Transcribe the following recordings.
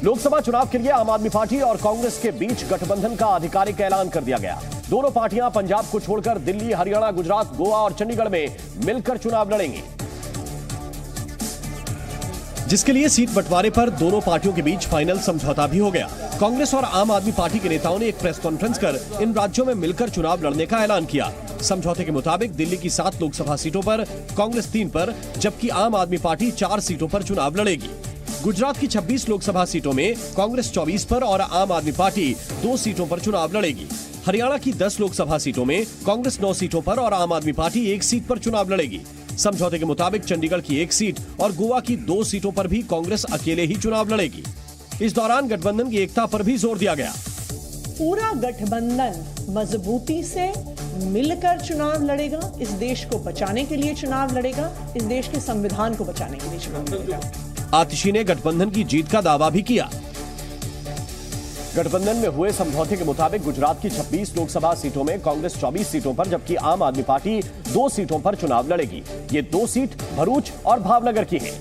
लोकसभा चुनाव के लिए आम आदमी पार्टी और कांग्रेस के बीच गठबंधन का आधिकारिक ऐलान कर दिया गया। दोनों पार्टियां पंजाब को छोड़कर दिल्ली, हरियाणा, गुजरात, गोवा और चंडीगढ़ में मिलकर चुनाव लड़ेंगी, जिसके लिए सीट बंटवारे पर दोनों पार्टियों के बीच फाइनल समझौता भी हो गया। कांग्रेस और आम आदमी पार्टी के नेताओं ने एक प्रेस कॉन्फ्रेंस कर इन राज्यों में मिलकर चुनाव लड़ने का ऐलान किया। समझौते के मुताबिक दिल्ली की 7 लोकसभा सीटों पर कांग्रेस 3 पर, जबकि आम आदमी पार्टी 4 सीटों पर चुनाव लड़ेगी। गुजरात की 26 लोकसभा सीटों में कांग्रेस 24 पर और आम आदमी पार्टी 2 सीटों पर चुनाव लड़ेगी। हरियाणा की 10 लोकसभा सीटों में कांग्रेस 9 सीटों पर और आम आदमी पार्टी 1 सीट पर चुनाव लड़ेगी। समझौते के मुताबिक चंडीगढ़ की 1 सीट और गोवा की 2 सीटों पर भी कांग्रेस अकेले ही चुनाव लड़ेगी। इस दौरान गठबंधन की एकता पर भी जोर दिया गया। पूरा गठबंधन मजबूती से मिलकर चुनाव लड़ेगा, इस देश को बचाने के लिए चुनाव लड़ेगा, इस देश के संविधान को बचाने के लिए चुनाव लड़ेगा। आतिशी ने गठबंधन की जीत का दावा भी किया। गठबंधन में हुए समझौते के मुताबिक गुजरात की 26 लोकसभा सीटों में कांग्रेस 24 सीटों पर, जबकि आम आदमी पार्टी 2 सीटों पर चुनाव लड़ेगी। ये 2 सीट भरूच और भावनगर की हैं,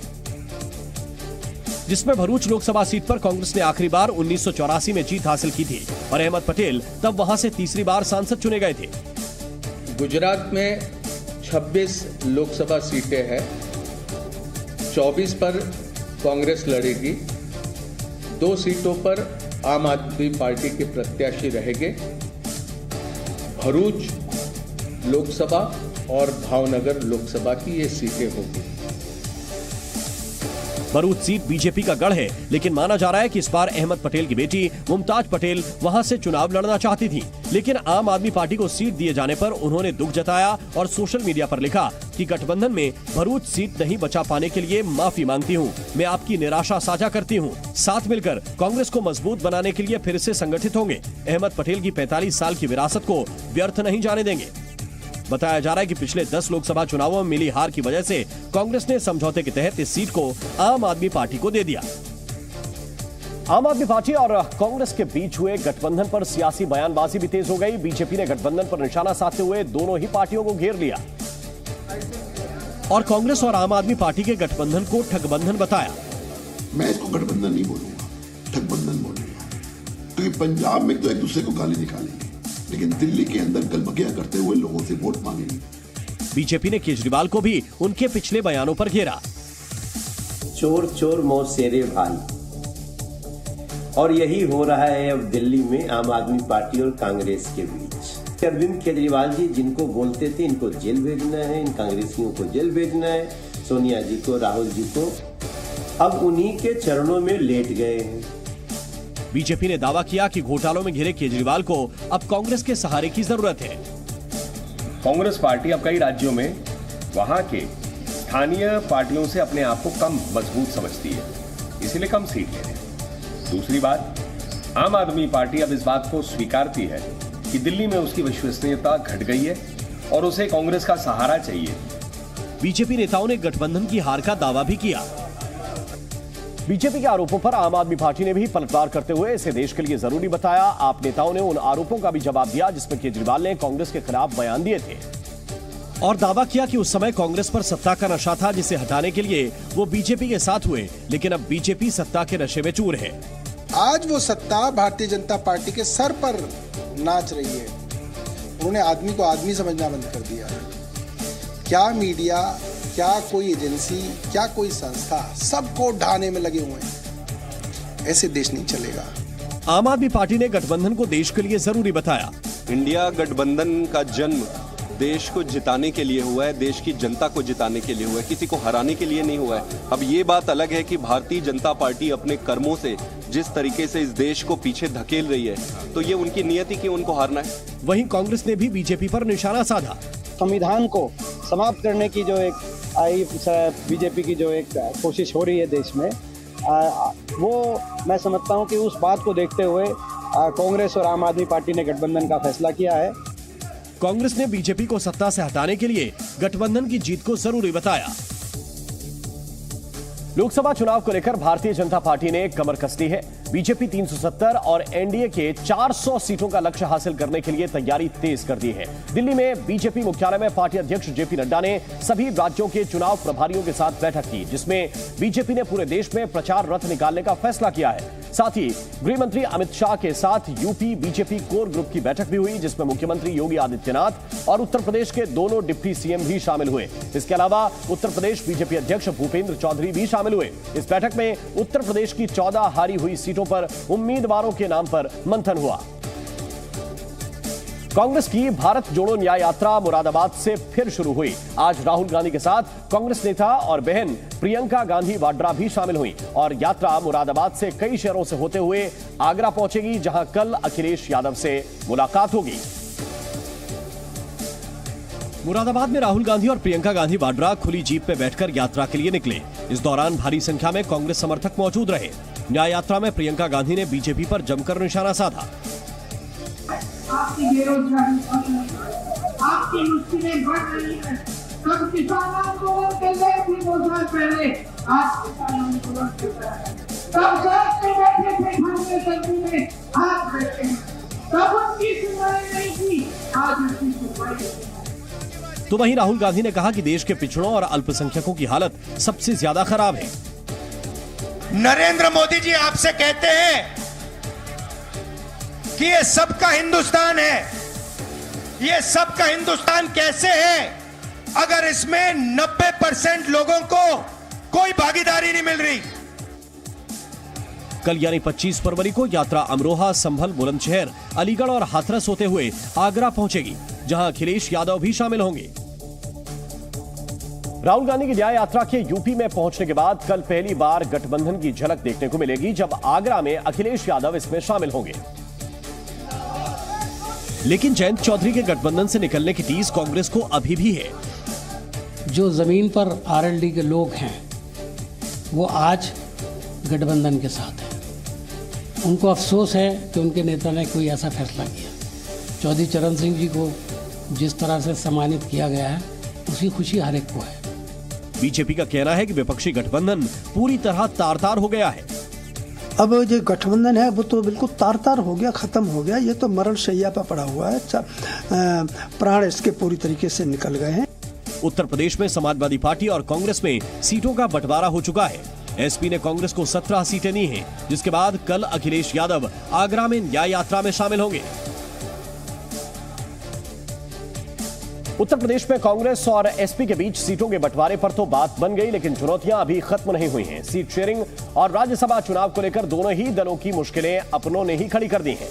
जिसमें भरूच लोकसभा सीट पर कांग्रेस ने आखिरी बार 1984 में जीत हासिल की थी और अहमद पटेल तब वहां से तीसरी बार सांसद चुने गए थे। गुजरात में 26 लोकसभा सीटें हैं, 24 पर कांग्रेस लड़ेगी, 2 सीटों पर आम आदमी पार्टी के प्रत्याशी रहेंगे। भरूच लोकसभा और भावनगर लोकसभा की ये सीटें होगी। भरूच सीट बीजेपी का गढ़ है, लेकिन माना जा रहा है कि इस बार अहमद पटेल की बेटी मुमताज पटेल वहां से चुनाव लड़ना चाहती थी, लेकिन आम आदमी पार्टी को सीट दिए जाने पर उन्होंने दुख जताया और सोशल मीडिया पर लिखा कि गठबंधन में भरूच सीट नहीं बचा पाने के लिए माफी मांगती हूं। मैं आपकी निराशा साझा करती हूं। साथ मिलकर कांग्रेस को मजबूत बनाने के लिए फिर से संगठित होंगे। अहमद पटेल की 45 साल की विरासत को व्यर्थ नहीं जाने देंगे। बताया जा रहा है कि पिछले 10 लोकसभा चुनावों में मिली हार की वजह से कांग्रेस ने समझौते के तहत इस सीट को आम आदमी पार्टी को दे दिया। आम आदमी पार्टी और कांग्रेस के बीच हुए गठबंधन पर सियासी बयानबाजी भी तेज हो गई। बीजेपी ने गठबंधन पर निशाना साधते हुए दोनों ही पार्टियों को घेर लिया और कांग्रेस और आम आदमी पार्टी के गठबंधन को ठगबंधन बताया। मैं इसको गठबंधन नहीं बोलूंगा, ठगबंधन बोलूंगा, क्योंकि पंजाब में तो एक दूसरे को गाली निकालेंगे, लेकिन दिल्ली के अंदर गलबगियां करते हुए लोगों से वोट मांगेंगे। बीजेपी ने केजरीवाल को भी उनके पिछले बयानों पर घेरा। चोर चोर मौसेरे भाई, और यही हो रहा है अब दिल्ली में आम आदमी पार्टी और कांग्रेस के बीच। अरविंद केजरीवाल जी जिनको बोलते थे इनको जेल भेजना है, इन कांग्रेसियों को जेल भेजना है, सोनिया जी को, राहुल जी को, अब उन्हीं के चरणों में लेट गए हैं। बीजेपी ने दावा किया कि घोटालों में घिरे केजरीवाल को अब कांग्रेस के सहारे की जरूरत है। कांग्रेस पार्टी अब कई राज्यों में वहां के स्थानीय पार्टियों से अपने आप को कम मजबूत समझती है, इसीलिए कम सीट ले रहे हैं। दूसरी बात, आम आदमी पार्टी अब इस बात को स्वीकारती है कि दिल्ली में उसकी विश्वसनीयता घट गई है और उसे कांग्रेस का सहारा चाहिए। बीजेपी नेताओं ने गठबंधन की हार का दावा भी किया। बीजेपी के आरोपों पर आम आदमी पार्टी ने भी पलटवार करते हुए इसे देश के लिए जरूरी बताया। आप नेताओं ने उन आरोपों का भी जवाब दिया जिसमें केजरीवाल ने कांग्रेस के खिलाफ बयान दिए थे और दावा किया कि उस समय कांग्रेस पर सत्ता का नशा था, जिसे हटाने के लिए वो बीजेपी के साथ हुए, लेकिन अब बीजेपी सत्ता के नशे में चूर है। आज वो सत्ता भारतीय जनता पार्टी के सर पर नाच रही है। उन्होंने आदमी को आदमी समझना बंद कर दिया है। क्या मीडिया, क्या कोई एजेंसी, क्या कोई संस्था, सबको ढाने में लगे हुए हैं। ऐसे देश नहीं चलेगा। आम आदमी पार्टी ने गठबंधन को देश के लिए जरूरी बताया। इंडिया गठबंधन का जन्म देश को जिताने के लिए हुआ है, देश की जनता को जिताने के लिए हुआ है, किसी को हराने के लिए नहीं हुआ है। अब ये बात अलग है कि भारतीय जनता पार्टी अपने कर्मों से जिस तरीके से इस देश को पीछे धकेल रही है, तो ये उनकी नियति कि उनको हारना है। वहीं कांग्रेस ने भी बीजेपी पर निशाना साधा। संविधान को समाप्त करने की जो एक बीजेपी की जो एक कोशिश हो रही है देश में, वो मैं समझता हूं कि उस बात को देखते हुए कांग्रेस और आम आदमी पार्टी ने गठबंधन का फैसला किया है। कांग्रेस ने बीजेपी को सत्ता से हटाने के लिए गठबंधन की जीत को जरूरी बताया। लोकसभा चुनाव को लेकर भारतीय जनता पार्टी ने कमर कस ली है। बीजेपी 370 और एनडीए के 400 सीटों का लक्ष्य हासिल करने के लिए तैयारी तेज कर दी है। दिल्ली में बीजेपी मुख्यालय में पार्टी अध्यक्ष जेपी नड्डा ने सभी राज्यों के चुनाव प्रभारियों के साथ बैठक की, जिसमें बीजेपी ने पूरे देश में प्रचार रथ निकालने का फैसला किया है। साथ ही गृह मंत्री अमित शाह के साथ यूपी बीजेपी कोर ग्रुप की बैठक भी हुई, जिसमें मुख्यमंत्री योगी आदित्यनाथ और उत्तर प्रदेश के दोनों डिप्टी सीएम भी शामिल हुए। इसके अलावा उत्तर प्रदेश बीजेपी अध्यक्ष भूपेंद्र चौधरी भी शामिल हुए। इस बैठक में उत्तर प्रदेश की 14 हारी हुई सीटों पर उम्मीदवारों के नाम पर मंथन हुआ। कांग्रेस की भारत जोड़ो न्याय यात्रा मुरादाबाद से फिर शुरू हुई। आज राहुल गांधी के साथ कांग्रेस नेता और बहन प्रियंका गांधी वाड्रा भी शामिल हुई और यात्रा मुरादाबाद से कई शहरों से होते हुए आगरा पहुंचेगी, जहां कल अखिलेश यादव से मुलाकात होगी। मुरादाबाद में राहुल गांधी और प्रियंका गांधी वाड्रा खुली जीप में बैठकर यात्रा के लिए निकले। इस दौरान भारी संख्या में कांग्रेस समर्थक मौजूद रहे। न्याय यात्रा में प्रियंका गांधी ने बीजेपी पर जमकर निशाना साधा। आपकी बेरोजगारी, आपकी मुश्किलें बढ़ रही है। सब किसान आंदोलन के लिए भी 2 साल पहले आज किसान आंदोलन कर रहा है। सब सड़क पे बैठे थे, घर में सर्दी में आज बैठे हैं। तब उनकी सुनवाई नहीं की, आज उनकी सुनवाई। तो वहीं राहुल गांधी ने कहा कि देश के पिछड़ों और अल्पसंख्यकों की हालत सबसे ज्यादा खराब है। नरेंद्र मोदी जी आपसे कहते हैं कि ये सबका हिंदुस्तान है। ये सबका हिंदुस्तान कैसे है अगर इसमें 90% लोगों को कोई भागीदारी नहीं मिल रही। कल यानी 25 फरवरी को यात्रा अमरोहा, संभल, बुलंदशहर, अलीगढ़ और हाथरस होते हुए आगरा पहुंचेगी, जहां अखिलेश यादव भी शामिल होंगे। राहुल गांधी की न्याय यात्रा के यूपी में पहुंचने के बाद कल पहली बार गठबंधन की झलक देखने को मिलेगी, जब आगरा में अखिलेश यादव इसमें शामिल होंगे। लेकिन जयंत चौधरी के गठबंधन से निकलने की टीस कांग्रेस को अभी भी है। जो जमीन पर आरएलडी के लोग हैं वो आज गठबंधन के साथ हैं। उनको अफसोस है कि उनके नेता ने कोई ऐसा फैसला किया। चौधरी चरण सिंह जी को जिस तरह से सम्मानित किया गया है, उसकी खुशी हर एक को है। बीजेपी का कहना है कि विपक्षी गठबंधन पूरी तरह तार-तार हो गया है। अब जो गठबंधन है वो तो बिल्कुल तार-तार हो गया, खत्म हो गया। ये तो मरण शैया पर पड़ा हुआ है। प्राण इसके पूरी तरीके से निकल गए हैं। उत्तर प्रदेश में समाजवादी पार्टी और कांग्रेस में सीटों का बंटवारा हो चुका है। एसपी ने कांग्रेस को 17 सीटें दी हैं, जिसके बाद कल अखिलेश यादव आगरा में न्याय यात्रा में शामिल होंगे। उत्तर प्रदेश में कांग्रेस और एसपी के बीच सीटों के बंटवारे पर तो बात बन गई, लेकिन चुनौतियां अभी खत्म नहीं हुई हैं। सीट शेयरिंग और राज्यसभा चुनाव को लेकर दोनों ही दलों की मुश्किलें अपनों ने ही खड़ी कर दी हैं।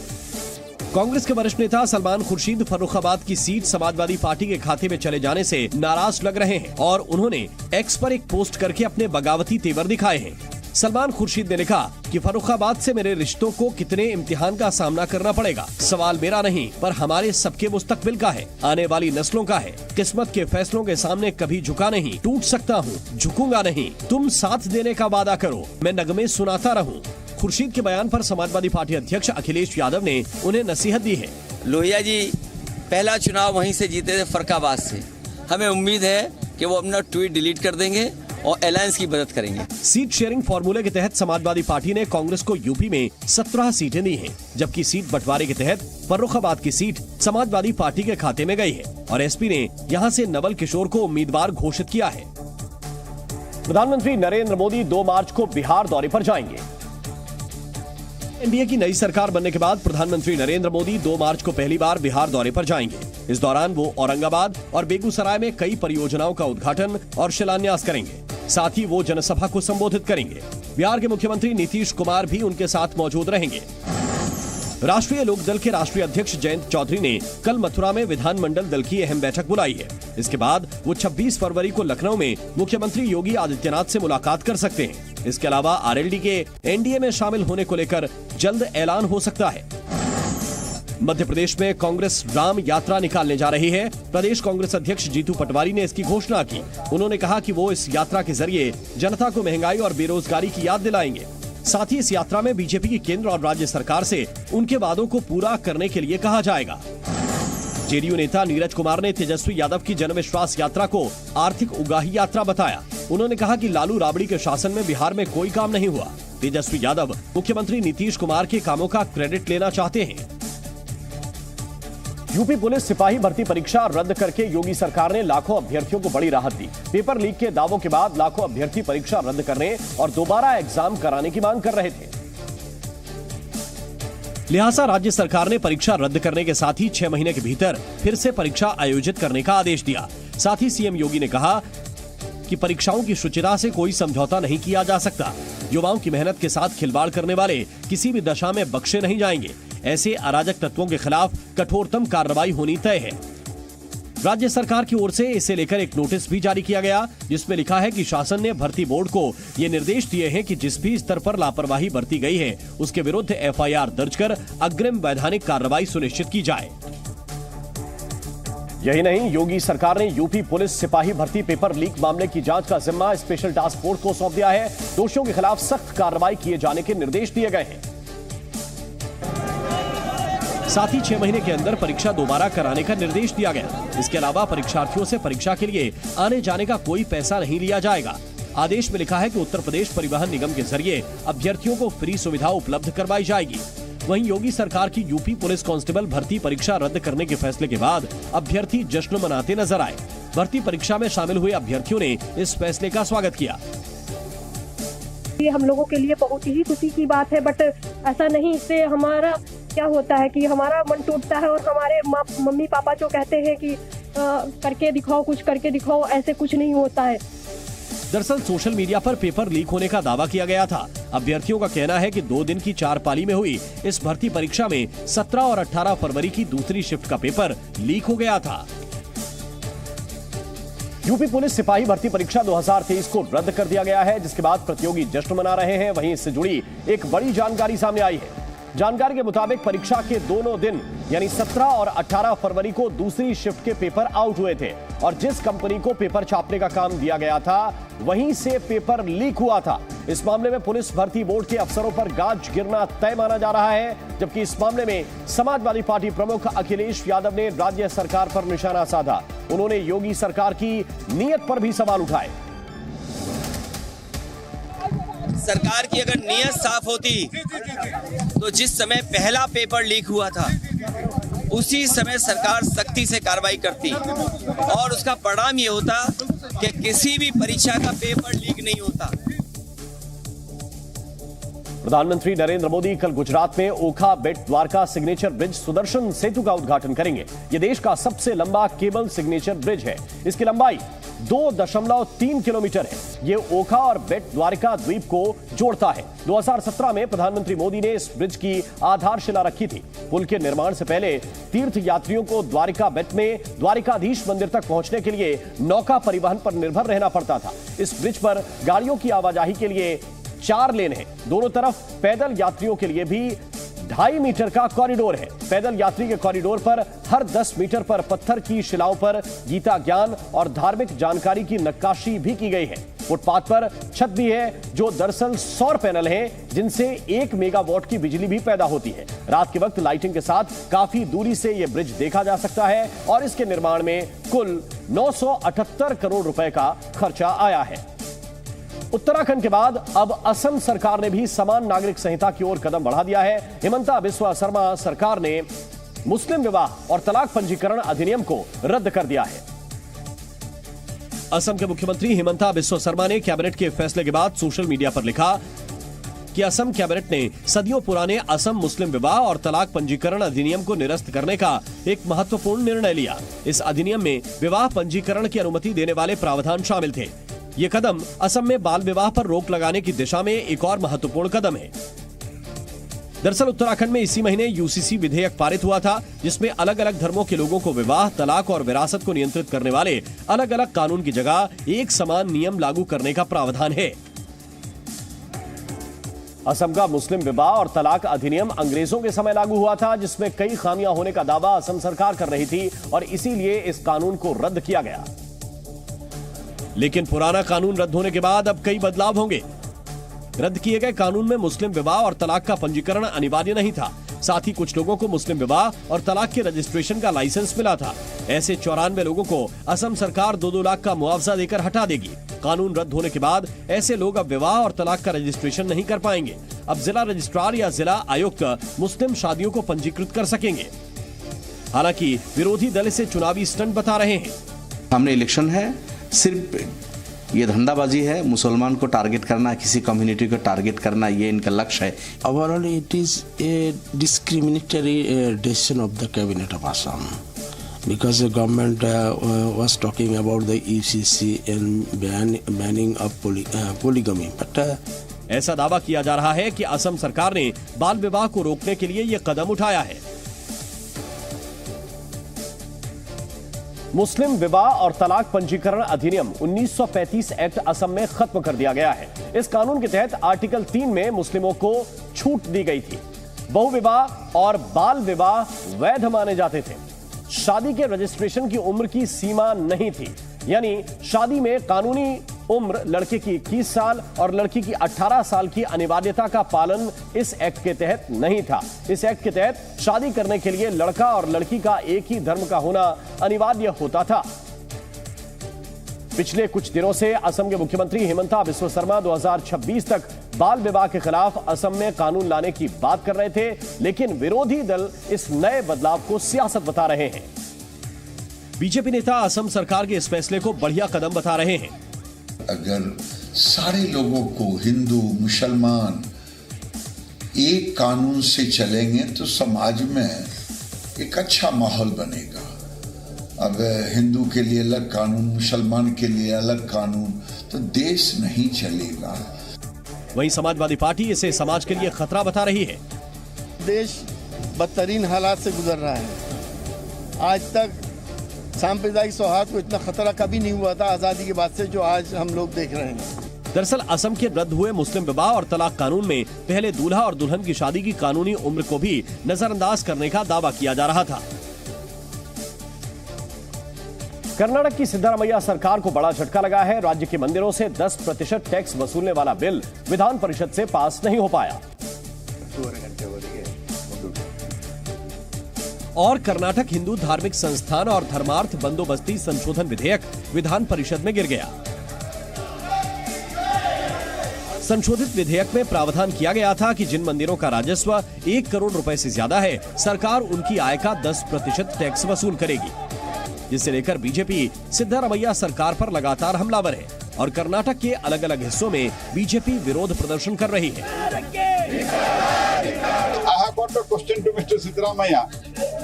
कांग्रेस के वरिष्ठ नेता सलमान खुर्शीद फर्रुखाबाद की सीट समाजवादी पार्टी के खाते में चले जाने से नाराज लग रहे हैं और उन्होंने एक्स पर एक पोस्ट करके अपने बगावती तेवर दिखाए हैं। सलमान खुर्शीद ने लिखा कि फर्रुखाबाद से मेरे रिश्तों को कितने इम्तिहान का सामना करना पड़ेगा। सवाल मेरा नहीं, पर हमारे सबके मुस्तकबिल का है, आने वाली नस्लों का है। किस्मत के फैसलों के सामने कभी झुका नहीं, टूट सकता हूँ, झुकूंगा नहीं। तुम साथ देने का वादा करो, मैं नगमे सुनाता रहूं। खुर्शीद के बयान पर समाजवादी पार्टी अध्यक्ष अखिलेश यादव ने उन्हें नसीहत दी है। लोहिया जी पहला चुनाव वहीं से जीते थे, फर्रुखाबाद से। हमें उम्मीद है कि वो अपना ट्वीट डिलीट कर देंगे और अलायंस की मदद करेंगे। सीट शेयरिंग फॉर्मूले के तहत समाजवादी पार्टी ने कांग्रेस को यूपी में 17 सीटें दी हैं, जबकि सीट बंटवारे के तहत फर्रुखाबाद की सीट समाजवादी पार्टी के खाते में गई है और एसपी ने यहां से नवल किशोर को उम्मीदवार घोषित किया है। प्रधानमंत्री नरेंद्र मोदी 2 मार्च को बिहार दौरे पर जाएंगे। एनडीए की नई सरकार बनने के बाद प्रधानमंत्री नरेंद्र मोदी 2 मार्च को पहली बार बिहार दौरे पर जाएंगे। इस दौरान वो औरंगाबाद और बेगूसराय में कई परियोजनाओं का उद्घाटन और शिलान्यास करेंगे। साथ ही वो जनसभा को संबोधित करेंगे। बिहार के मुख्यमंत्री नीतीश कुमार भी उनके साथ मौजूद रहेंगे। राष्ट्रीय लोकदल के राष्ट्रीय अध्यक्ष जयंत चौधरी ने कल मथुरा में विधानमंडल दल की अहम बैठक बुलाई है। इसके बाद वो 26 फरवरी को लखनऊ में मुख्यमंत्री योगी आदित्यनाथ से मुलाकात कर सकते हैं। इसके अलावा आरएलडी के एनडीए में शामिल होने को लेकर जल्द ऐलान हो सकता है। मध्य प्रदेश में कांग्रेस राम यात्रा निकालने जा रही है। प्रदेश कांग्रेस अध्यक्ष जीतू पटवारी ने इसकी घोषणा की। उन्होंने कहा कि वो इस यात्रा के जरिए जनता को महंगाई और बेरोजगारी की याद दिलाएंगे। साथ ही इस यात्रा में बीजेपी की केंद्र और राज्य सरकार से उनके वादों को पूरा करने के लिए कहा जाएगा। जेडीयू नेता नीरज कुमार ने तेजस्वी यादव की जनविश्वास यात्रा को आर्थिक उगाही यात्रा बताया। उन्होंने कहा कि लालू राबड़ी के शासन में बिहार में कोई काम नहीं हुआ। तेजस्वी यादव मुख्यमंत्री नीतीश कुमार के कामों का क्रेडिट लेना चाहते हैं। यूपी पुलिस सिपाही भर्ती परीक्षा रद्द करके योगी सरकार ने लाखों अभ्यर्थियों को बड़ी राहत दी। पेपर लीक के दावों के बाद लाखों अभ्यर्थी परीक्षा रद्द करने और दोबारा एग्जाम कराने की मांग कर रहे थे। लिहाजा राज्य सरकार ने परीक्षा रद्द करने के साथ ही 6 महीने के भीतर फिर से परीक्षा आयोजित करने का आदेश दिया। साथ ही सीएम योगी ने कहा कि परीक्षाओं की शुचिता से कोई समझौता नहीं किया जा सकता। युवाओं की मेहनत के साथ खिलवाड़ करने वाले किसी भी दशा में बख्शे नहीं जाएंगे। ऐसे अराजक तत्वों के खिलाफ कठोरतम कार्रवाई होनी तय है। राज्य सरकार की ओर से इसे लेकर एक नोटिस भी जारी किया गया, जिसमें लिखा है कि शासन ने भर्ती बोर्ड को ये निर्देश दिए हैं कि जिस भी स्तर पर लापरवाही बरती गई है उसके विरुद्ध एफआईआर दर्ज कर अग्रिम वैधानिक कार्रवाई सुनिश्चित की जाए। यही नहीं, योगी सरकार ने यूपी पुलिस सिपाही भर्ती पेपर लीक मामले की जांच का जिम्मा स्पेशल टास्क फोर्स को सौंप दिया है। दोषियों के खिलाफ सख्त कार्रवाई किए जाने के निर्देश दिए गए हैं। साथ ही 6 महीने के अंदर परीक्षा दोबारा कराने का निर्देश दिया गया। इसके अलावा परीक्षार्थियों से परीक्षा के लिए आने जाने का कोई पैसा नहीं लिया जाएगा। आदेश में लिखा है कि उत्तर प्रदेश परिवहन निगम के जरिए अभ्यर्थियों को फ्री सुविधा उपलब्ध करवाई जाएगी। वहीं योगी सरकार की यूपी पुलिस कांस्टेबल भर्ती परीक्षा रद्द करने के फैसले के बाद अभ्यर्थी जश्न मनाते नजर आए। भर्ती परीक्षा में शामिल हुए अभ्यर्थियों ने इस फैसले का स्वागत किया। ये हम लोगों के लिए बहुत ही खुशी की बात है, बट ऐसा नहीं, इससे हमारा क्या होता है कि हमारा मन टूटता है और हमारे मम्मी पापा जो कहते हैं कि करके दिखाओ, कुछ करके दिखाओ, ऐसे कुछ नहीं होता है। दरअसल सोशल मीडिया पर पेपर लीक होने का दावा किया गया था। अभ्यर्थियों का कहना है कि 2 दिन की 4 पाली में हुई इस भर्ती परीक्षा में 17 और 18 फरवरी की दूसरी शिफ्ट का पेपर लीक हो गया था। यूपी पुलिस सिपाही भर्ती परीक्षा 2023 को रद्द कर दिया गया है, जिसके बाद प्रतियोगी जश्न मना रहे हैं। वहीं इससे जुड़ी एक बड़ी जानकारी सामने आई है। जानकारी के मुताबिक परीक्षा के दोनों दिन यानी 17 और 18 फरवरी को दूसरी शिफ्ट के पेपर आउट हुए थे और जिस कंपनी को पेपर छापने का काम दिया गया था वहीं से पेपर लीक हुआ था। इस मामले में पुलिस भर्ती बोर्ड के अफसरों पर गाज गिरना तय माना जा रहा है, जबकि इस मामले में समाजवादी पार्टी प्रमुख अखिलेश यादव ने राज्य सरकार पर निशाना साधा। उन्होंने योगी सरकार की नीयत पर भी सवाल उठाए। सरकार की अगर नीयत साफ होती तो जिस समय पहला पेपर लीक हुआ था उसी समय सरकार सख्ती से कार्रवाई करती और उसका परिणाम ये होता कि किसी भी परीक्षा का पेपर लीक नहीं होता। प्रधानमंत्री नरेंद्र मोदी कल गुजरात में ओखा बेट द्वारका सिग्नेचर ब्रिज सुदर्शन सेतु का उद्घाटन करेंगे। यह देश का सबसे लंबा केबल सिग्नेचर ब्रिज है। इसकी लंबाई 2.3 किलोमीटर है। ये ओखा और बेट द्वारका द्वीप को जोड़ता है। 2017 में प्रधानमंत्री मोदी ने इस ब्रिज की आधारशिला रखी थी। पुल के निर्माण से पहले तीर्थ यात्रियों को द्वारका बेट में द्वारिकाधीश मंदिर तक पहुंचने के लिए नौका परिवहन पर निर्भर रहना पड़ता था। इस ब्रिज पर गाड़ियों की आवाजाही के लिए 4 लेन है। दोनों तरफ पैदल यात्रियों के लिए भी 2.5 मीटर का कॉरिडोर है। पैदल यात्री के कॉरिडोर पर हर 10 मीटर पर पत्थर की शिलाओं पर गीता ज्ञान और धार्मिक जानकारी की नक्काशी भी की गई है। फुटपाथ पर छत भी है जो दरअसल सौर पैनल है, जिनसे 1 मेगावाट की बिजली भी पैदा होती है। रात के वक्त लाइटिंग के साथ काफी दूरी से यह ब्रिज देखा जा सकता है और इसके निर्माण में कुल 978 करोड़ रुपए का खर्चा आया है। उत्तराखंड के बाद अब असम सरकार ने भी समान नागरिक संहिता की ओर कदम बढ़ा दिया है। हिमंता बिस्वा शर्मा सरकार ने मुस्लिम विवाह और तलाक पंजीकरण अधिनियम को रद्द कर दिया है। असम के मुख्यमंत्री हिमंता बिस्वा शर्मा ने कैबिनेट के फैसले के बाद सोशल मीडिया पर लिखा कि असम कैबिनेट ने सदियों पुराने असम मुस्लिम विवाह और तलाक पंजीकरण अधिनियम को निरस्त करने का एक महत्वपूर्ण निर्णय लिया। इस अधिनियम में विवाह पंजीकरण की अनुमति देने वाले प्रावधान शामिल थे। ये कदम असम में बाल विवाह पर रोक लगाने की दिशा में एक और महत्वपूर्ण कदम है। दरअसल उत्तराखंड में इसी महीने यूसीसी विधेयक पारित हुआ था, जिसमें अलग अलग धर्मों के लोगों को विवाह, तलाक और विरासत को नियंत्रित करने वाले अलग अलग कानून की जगह एक समान नियम लागू करने का प्रावधान है। असम का मुस्लिम विवाह और तलाक अधिनियम अंग्रेजों के समय लागू हुआ था, जिसमें कई खामियां होने का दावा असम सरकार कर रही थी और इसीलिए इस कानून को रद्द किया गया। लेकिन पुराना कानून रद्द होने के बाद अब कई बदलाव होंगे। रद्द किए गए कानून में मुस्लिम विवाह और तलाक का पंजीकरण अनिवार्य नहीं था। साथ ही कुछ लोगों को मुस्लिम विवाह और तलाक के रजिस्ट्रेशन का लाइसेंस मिला था। ऐसे 94 लोगों को असम सरकार 2-2 लाख का मुआवजा देकर हटा देगी। कानून रद्द होने के बाद ऐसे लोग अब विवाह और तलाक का रजिस्ट्रेशन नहीं कर पाएंगे। अब जिला रजिस्ट्रार या जिला आयुक्त मुस्लिम शादियों को पंजीकृत कर सकेंगे। हालांकि विरोधी दल इसे चुनावी स्टंट बता रहे हैं। सामने इलेक्शन है, सिर्फ ये धंधाबाजी है, मुसलमान को टारगेट करना, किसी कम्युनिटी को टारगेट करना, ये इनका लक्ष्य है। Overall it is a discriminatory decision of the cabinet of Assam because the government was talking about the ECC and banning of polygamy, but ऐसा दावा किया जा रहा है कि असम सरकार ने बाल विवाह को रोकने के लिए ये कदम उठाया है। मुस्लिम विवाह और तलाक पंजीकरण अधिनियम 1935 एक्ट असम में खत्म कर दिया गया है। इस कानून के तहत आर्टिकल 3 में मुस्लिमों को छूट दी गई थी। बहुविवाह और बाल विवाह वैध माने जाते थे। शादी के रजिस्ट्रेशन की उम्र की सीमा नहीं थी, यानी शादी में कानूनी उम्र लड़के की 21 साल और लड़की की 18 साल की अनिवार्यता का पालन इस एक्ट के तहत नहीं था। इस एक्ट के तहत शादी करने के लिए लड़का और लड़की का एक ही धर्म का होना अनिवार्य होता था। पिछले कुछ दिनों से असम के मुख्यमंत्री हिमंता बिस्वा शर्मा 2026 तक बाल विवाह के खिलाफ असम में कानून लाने की बात कर रहे थे, लेकिन विरोधी दल इस नए बदलाव को सियासत बता रहे हैं। बीजेपी नेता असम सरकार के इस फैसले को बढ़िया कदम बता रहे हैं। अगर सारे लोगों को, हिंदू मुसलमान, एक कानून से चलेंगे तो समाज में एक अच्छा माहौल बनेगा। अब हिंदू के लिए अलग कानून, मुसलमान के लिए अलग कानून, तो देश नहीं चलेगा। वहीं समाजवादी पार्टी इसे समाज के लिए खतरा बता रही है। देश बदतरीन हालात से गुजर रहा है। आज तक सांप्रदायिक सौहार्द को इतना खतरा कभी नहीं हुआ था आजादी के बाद से, जो आज हम लोग देख रहे हैं। दरअसल असम के रद्द हुए मुस्लिम विवाह और तलाक कानून में पहले दूल्हा और दुल्हन की शादी की कानूनी उम्र को भी नजरअंदाज करने का दावा किया जा रहा था। कर्नाटक की सिद्धारमैया सरकार को बड़ा झटका लगा है। राज्य के मंदिरों से 10% टैक्स वसूलने वाला बिल विधान परिषद से पास नहीं हो पाया और कर्नाटक हिंदू धार्मिक संस्थान और धर्मार्थ बंदोबस्ती संशोधन विधेयक विधान परिषद में गिर गया। संशोधित विधेयक में प्रावधान किया गया था कि जिन मंदिरों का राजस्व 1 करोड़ रुपए से ज्यादा है, सरकार उनकी आय का 10% टैक्स वसूल करेगी, जिसे लेकर बीजेपी सिद्धारमैया सरकार पर लगातार हमलावर है और कर्नाटक के अलग अलग हिस्सों में बीजेपी विरोध प्रदर्शन कर रही है। I have got a question to Mr. Siddaramaiah.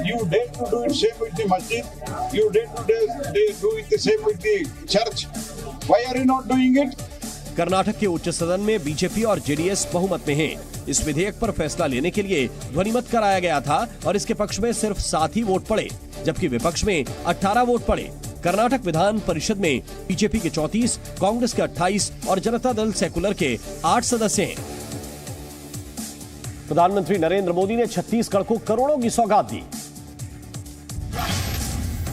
You dare to do it same with the masjid. You dare to do it the same with the church. Why are you not doing it? Karnataka के उच्च सदन में BJP और JDS बहुमत में हैं। इस विधेयक पर फैसला लेने के लिए ध्वनिमत कराया गया था और इसके पक्ष में सिर्फ 7 ही वोट पड़े, जबकि विपक्ष में 18 वोट पड़े। कर्नाटक विधान परिषद में बीजेपी के 34, कांग्रेस के 28 और जनता दल सेकुलर के 8 सदस्य हैं। प्रधानमंत्री नरेंद्र मोदी ने छत्तीसगढ़ को करोड़ों की सौगात दी।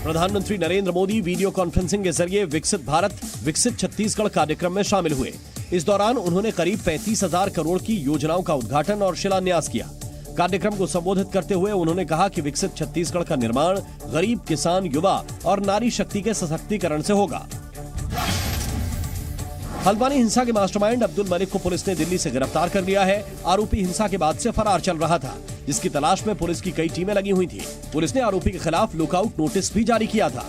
प्रधानमंत्री नरेंद्र मोदी वीडियो कॉन्फ्रेंसिंग के जरिए विकसित भारत विकसित छत्तीसगढ़ कार्यक्रम में शामिल हुए। इस दौरान उन्होंने करीब 35,000 करोड़ की योजनाओं का उद्घाटन और शिलान्यास किया। कार्यक्रम को संबोधित करते हुए उन्होंने कहा कि विकसित छत्तीसगढ़ का निर्माण गरीब, किसान, युवा और नारी शक्ति के सशक्तिकरण से होगा। हल्द्वानी हिंसा के मास्टरमाइंड अब्दुल मलिक को पुलिस ने दिल्ली से गिरफ्तार कर लिया है। आरोपी हिंसा के बाद से फरार चल रहा था, जिसकी तलाश में पुलिस की कई टीमें लगी हुई थी। पुलिस ने आरोपी के खिलाफ लुकआउट नोटिस भी जारी किया था।